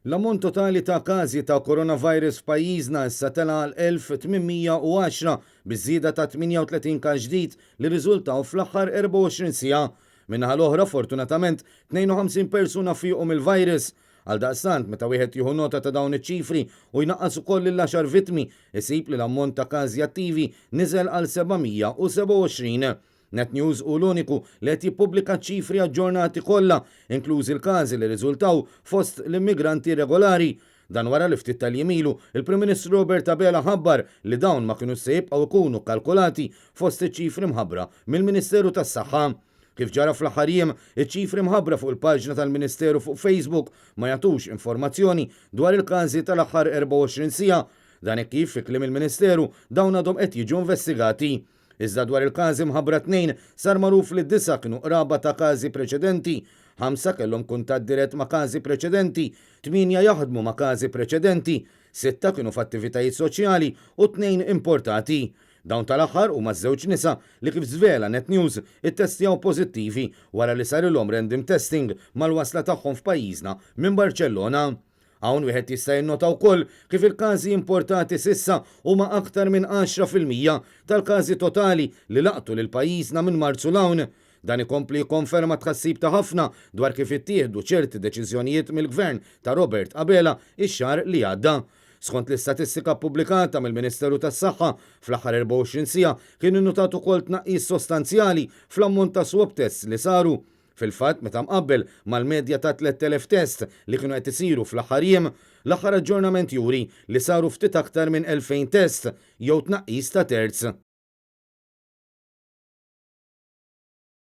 L-ammont totali ta' każi ta' coronavirus f'pajjiżna issa tela għal 1810 biżżieda ta' 38 każ ġdid li riżultaw fl-aħħar 24 siegħa. Minnaħa l-oħra fortunatament 52 persuna fihom il-virus. Għaldaqstant meta wieħed jieħu nota ta' dawn iċ-ċifri u jnaqqas ukoll il-10 vittmi, isib li l-ammont ta' każi attivi niżel għal 727. Net News u l-uniku li qed jippubblika ċifri aġġornati kollha, inklużi l-każi li riżultaw fost l-immigranti regolari. Dan wara li ftit tal-jimilu, il-Prim Ministru Robert Abela ħabbar li dawn ma kienu se jibqgħu jkunu kalkulati fost iċ-ċifri mħabbra mill-Ministeru tas-Saħħa. Kif ġara fl-aħħar jiem, iċ-ċifri mħabbra fuq il-paġna tal-Ministeru fuq Facebook ma jagħtux informazzjoni dwar il-każi tal-aħħar 24 siegħa. Dan hekk kif fi kliem il-Ministeru dawn għadhom qed jiġu investigati. Iżda dwar il-każi mħabbra 2 sar magħruf li 9 kienu qraba ta' każi preċedenti, 5 kellhom kuntatt dirett ma' każi preċedenti, 8 jaħdmu ma' każi preċedenti, 6 kienu f'attivitajiet soċjali u 2 importati. Dawn tal-aħħar huma żewġ nisa li kif żvela Net News ittestjaw pożittivi wara li sarilhom random testing mal-wasla tagħhom f'pajjiżna minn Barcellona. Hawn wieħed jista' jinnota wkoll kif il-każi importati sissa huma aktar minn 10% tal-każi totali li laqtu lil pajjiżna minn Marzu l-hawn. Dan ikompli jikkonferma tħassib ta' ħafna dwar kif ittieħdu ċerti deċiżjonijiet mill-Gvern ta' Robert Abela ix-xahar li għadda. Skont l-istatistika pubblikata mill-Ministeru tas-Saħħa fl-aħħar 24 siegħa kien innutat ukoll tnaqqis sostanzjali fl-ammont ta' swab tests li saru. Fil-fatt meta mqabbel mal-medja ta' 3000 test li kienu qed isiru fl-aħħar jiem, l-aħħar aġġornament juri li saru ftit aktar minn 2000 test jew tnaqqis ta' terz.